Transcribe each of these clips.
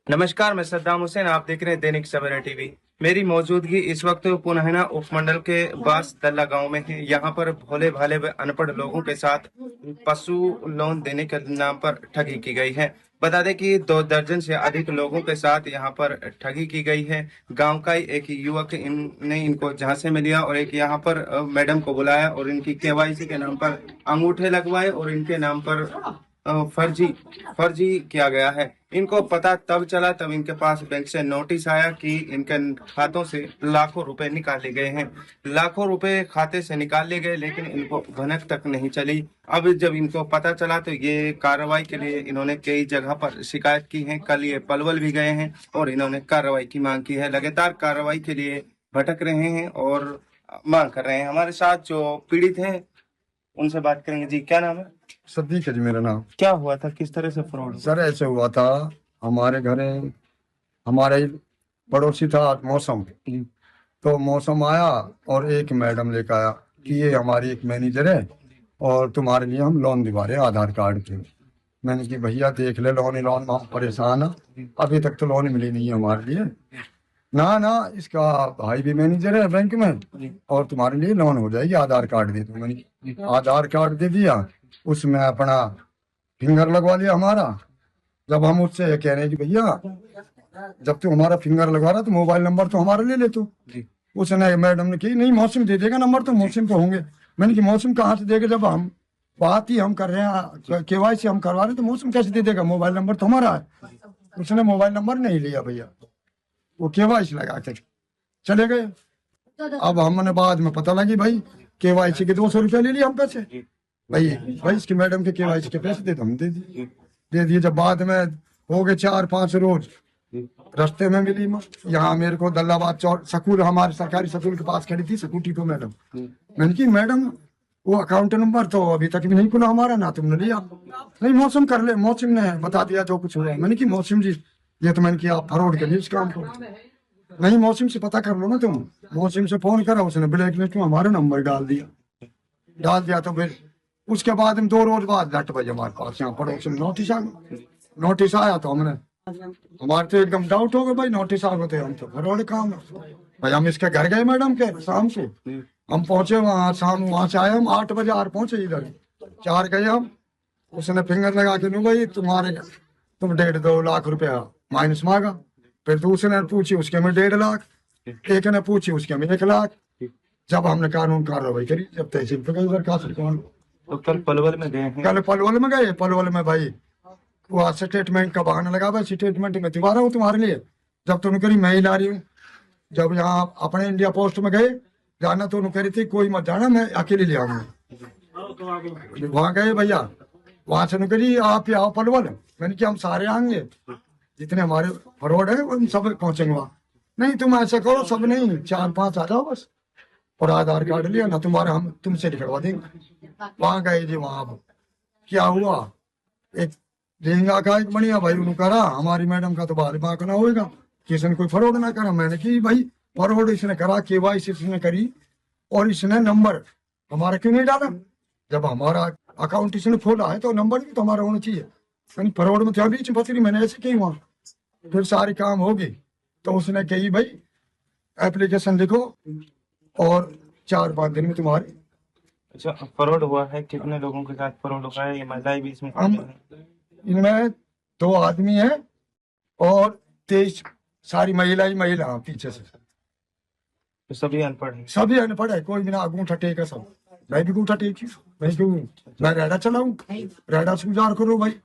नमस्कार, मैं सद्दाम हुसैन। आप देख रहे हैं दैनिक सवेरा टीवी। मेरी मौजूदगी इस वक्त पुनहना उपमंडल के बास दल्ला गांव में है। यहाँ पर भोले भाले व अनपढ़ लोगों के साथ पशु लोन देने के नाम पर ठगी की गई है। बता दें कि 2 दर्जन से अधिक लोगों के साथ यहाँ पर ठगी की गई है। गांव का ही एक युवक ने इनको झांसे में लिया और एक यहाँ पर मैडम को बुलाया और इनकी केवाईसी के नाम पर अंगूठे लगवाए और इनके नाम पर फर्जी फर्जी किया गया है। इनको पता तब चला तब इनके पास बैंक से नोटिस आया कि इनके खातों से लाखों रुपए निकाले गए हैं। लाखों रुपए खाते से निकाल लिए गए, लेकिन इनको भनक तक नहीं चली। अब जब इनको पता चला तो ये कार्रवाई के लिए इन्होंने कई जगह पर शिकायत की है। कल ये पलवल भी गए हैं और इन्होंने कार्रवाई की मांग की है। लगातार कार्रवाई के लिए भटक रहे हैं और मांग कर रहे हैं। हमारे साथ जो पीड़ित हैं उनसे बात करेंगे। जी, क्या नाम है? सदीक है जी मेरा नाम। क्या हुआ था, किस तरह से फ्रॉड? सर ऐसे हुआ था, हमारे घर हमारे पड़ोसी था मौसम। तो मौसम आया और एक मैडम लेकर आया कि ये हमारी एक मैनेजर है और तुम्हारे लिए हम लोन दिवा रहे हैं आधार कार्ड के। मैंने कि भैया देख ले, लोन ही लोन, हम परेशान है, अभी तक तो लोन मिली नहीं है हमारे लिए। ना ना, इसका भाई भी मैनेजर है बैंक में और तुम्हारे लिए लोन हो जाएगी, आधार कार्ड दे दो। मैंने आधार कार्ड दे दिया, उसमें अपना फिंगर लगवा लिया हमारा। जब हम उससे ये कह रहे हैं कि भैया जब तू हमारा फिंगर लगवा रहा तो मोबाइल नंबर तो हमारा ले ले तू। उसने मैडम ने की नहीं, मौसम दे देगा नंबर, तो मौसम तो होंगे। मैंने कि मौसम कहाँ से देगा, जब हम बात ही हम कर रहे हैं, केवाईसी हम करवा रहे हैं, तो मौसम कैसे दे देगा, मोबाइल नंबर तो हमारा है। उसने मोबाइल नंबर नहीं लिया भैया, वो केवाईसी लगा के चले गए। अब हमने बाद में पता लगी भाई केवाईसी के 200 रुपये ले लिए हम पैसे। भाई भाई इसकी मैडम के केवाईसी के पैसे दे दो, हम दे दिए। जब बाद में हो गए 4-5 रोज, रास्ते में मिली यहाँ मेरे को दल्लाबाद चौक स्कूल, हमारे सरकारी स्कूल के पास खड़ी थी स्कूटी पे मैडम। मैंने की मैडम वो अकाउंट नंबर तो अभी तक भी नहीं खुला हमारा, ना तुमने लिया। नहीं मौसम कर ले, मौसम ने बता दिया जो कुछ हुआ। मैंने की मौसम जी ये तो मैंने किया फरौड के लिए इस काम को। नहीं मौसम से पता कर लो ना तुम। मौसम से फोन करा, उसने ब्लैक लिस्ट में हमारा नंबर डाल दिया। तो फिर उसके बाद हम 2 रोज बाद 8 बजे हमारे पास यहाँ पड़ोस में नोटिस आया तो हमने, हमारे तो एकदम डाउट हो गया भाई, नोटिस आ गए थे, हम तो फरौड काम है भाई। हम इसके घर गए मैडम के शाम से, हम पहुंचे वहाँ शाम, वहां से आए हम 8 बजे पहुंचे इधर, 4 गए हम। उसने फिंगर लगा के नहीं भाई तुम 1.5-2 लाख रुपया माइनस मांगा। फिर दूसरे ने पूछी, उसके में 1.5 लाख। एक ने पूछी, उसके में 1 लाख। जब हमने कानून कार्रवाई करी, जब तहसील पे गई दरखास्त। तो कल पलवल में गए हैं? कल पलवल में गए। पलवल में भाई वो स्टेटमेंट का बहाना लगा, भाई स्टेटमेंट में दिवा रहा हूँ तुम्हारे लिए। जब तुमने करी मैं ही ला रही हूँ। जब यहाँ अपने इंडिया पोस्ट में गए जाना, तो उन्होंने करी थी कोई मत जाना, मैं अकेले ले आऊंगी। वहां गए भैया, वहां से निकली आप आओ पलवल। मैंने कि हम सारे आएंगे, जितने हमारे फरौड है हम सब पहुंचेंगे वहाँ। नहीं तुम ऐसा करो, सब नहीं 4-5 आ जाओ बस, और आधार कार्ड लिया ना तुम्हारा, हम तुमसे निकलवा देंगे। वहां गए जी, वहां क्या हुआ, एक लहंगा का एक बढ़िया भाई उन्होंने करा, हमारी मैडम का तो बाल बांक ना होगा कि इसने कोई फरौड ना करा। मैंने कि भाई फरौड इसने करा, केवाईसी इसने करी, और इसने नंबर हमारा क्यों नहीं डाला? जब हमारा अकाउंट इसने खोला है तो नंबर भी तो हमारा होना चाहिए। फरौड में तो बीच फंसी, मैंने ऐसे कही वहां। फिर सारी काम होगी तो उसने कही भाई एप्लीकेशन लिखो और 4-5 दिन में तुम्हारी। अच्छा, फ्रॉड हुआ है? कितने लोगों के साथ फ्रॉड हुआ है? ये महिलाएं भी इसमें? हम इनमें 2 आदमी है और 23 सारी महिला पीछे से। तो सभी अनपढ़ हैं? सभी अनपढ़ है, कोई बिना अंगूठा टेका सब। मैं भी अंगूठा टेकी, मैं क्यों, मैं रेडा चलाऊं, रेडा से गुजार करो भाई।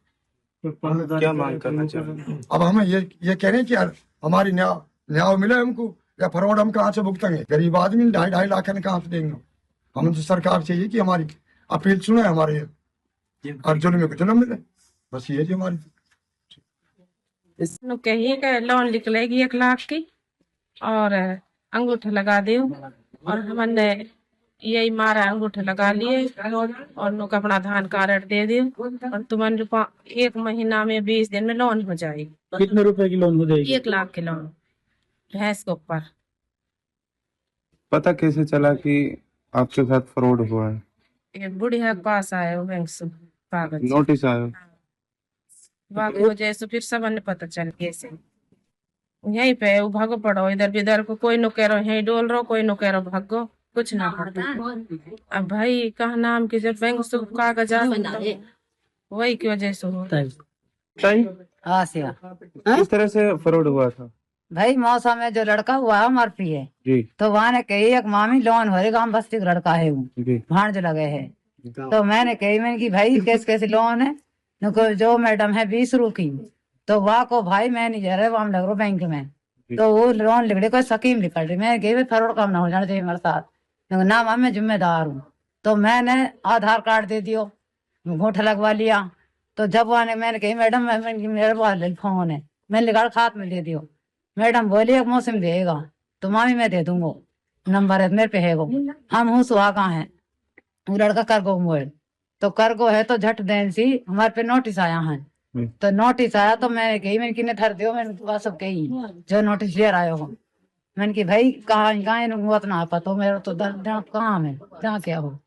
क्या मांग करना चाहिए? अब हम ये कह रहे हैं कि यार हमारी न्याय मिले हमको, या फरौड हम कहाँ से भुगतेंगे? गरीब आदमी 2.5 लाख कहाँ से देंगे? हम तो सरकार चाहिए कि हमारी अपील सुने, हमारे और जुल्म को जुल्म मिले, बस ये जी हमारी। कहिए कि लोन निकलेगी 1 लाख की और अंगूठा लगा दो, और हमने यही मारा अंगूठा लगा लिए और नुक अपना आधार कार्ड दे दो, और तुम्हारे 1 महीना में 20 दिन में लोन हो जाएगी। कितने रुपए की लोन हो जाएगी? 1 लाख के लोन भैंस के ऊपर। पता कैसे चला कि आपके साथ फ्रॉड हुआ है? एक बुढ़िया के पास आए वो बैंक से कागज नोटिस आया? बाकी वजह से फिर सब पता चल कैसे। यहीं पे वो भागो पड़ो इधर बिधर को, कोई नो कह रहा यहीं डोल रहो, कोई नो कह रहा भागो, कुछ ना पड़ता। अब भाई कहा नाम की जब बैंक से कागज वही की वजह से हो। सही आसिया किस तरह से फ्रॉड हुआ था? भाई मौसम में जो लड़का हुआ है हमारे पिए, जी तो वहाँ ने कही एक मामी लोन भरेगा, हम बस्ती का लड़का है वो जी भांज लगे है। तो मैंने कही, मैंने की भाई कैसे कैसे लोन है? नुको जो मैडम है 20 रुपये की, तो वहाँ को भाई मैनेजर है वहाँ लग रहा बैंक में, तो वो लोन लिख रहे कोई स्कीम निकल रही। मैंने कही फरवरी काम ना हो जाना चाहिए मेरे साथ, ना मैम मैं जिम्मेदार हूँ। तो मैंने आधार कार्ड दे दियो, अंगूठा लगवा लिया। तो जब वहाँ मैंने कही मैडम मेरे पास फोन है, मैंने निकाल खात में दे दियो। मैडम बोली एक मौसम देगा, तो मामी मैं दे दूंगा, नंबर है मेरे पे है वो। हम हूँ सुहागा है, वो लड़का करगो मोबाइल, तो करगो है तो झट देन सी हमारे पे नोटिस आया है। तो नोटिस आया तो मैंने कही, मैंने किन्ने ठर दियो, मैंने बस सब कही जो नोटिस ले आयो हो। मैंने की भाई कहाँ कहाँ ना पता मेरा तो दर्द कहाँ है जहाँ क्या हो।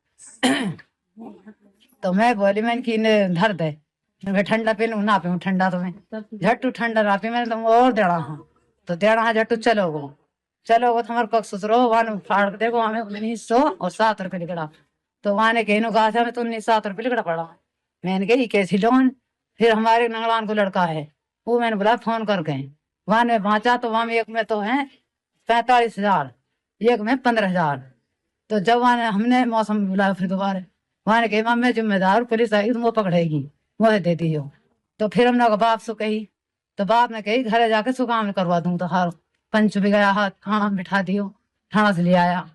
तो मैं बोली मैंने की धर दे, मैं ठंडा पे ना पे ठंडा, तो मैं झट्टू ठंडा ना पे मैंने तुम और देना हाँ, तो देना हाँ झट्टू चलो गो तो हमारे पक्ष ससुरो वहां फाड़ के देखो हमें 1907 रुपये लिखड़ा। तो वहां ने कही कहा था मैं तो 1907 रुपये लिखड़ा पड़ा। मैंने कही कैसी लोन? फिर हमारे नंगलान को लड़का है वो मैंने बोला फोन कर गए, वहां ने पहुंचा तो वहां में एक में तो है 45,000, एक में 15,000। तो जब वहां हमने मौसम बुलाया फिर दोबारा, वहां ने कही मां मैं जिम्मेदार, पुलिस आएगी तो वो पकड़ेगी, वो दे दी हो। तो फिर हमने बाप से कही, तो बाप ने कही घर जाके सुकाम करवा दूं। तो हर पंच भी गया हाथ थाना में बिठा दियो, थाना से ले आया।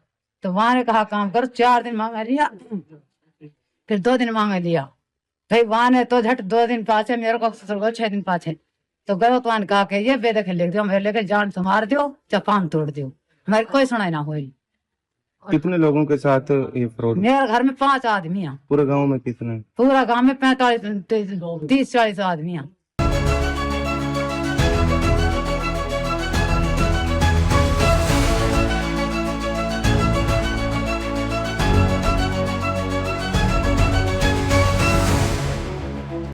तो वहां ने कहा काम करो, 4 दिन मांगा लिया, फिर 2 दिन मांगा लिया। भाई वहां ने तो झट 2 दिन पाछे मेरे को 6 दिन पाछे तो गयो, तो वहां कहा कि ये बेदखल लिख दो, मेरे लेके जान से मार दो चाहे पाम तोड़ दो, हमारी कोई सुनाई ना हुई। कितने लोगों के साथ ये फ्रॉड? मेरे घर में 5 आदमी हैं, पूरे गांव में कितने? पूरा गांव में 45 30 40 आदमी हैं।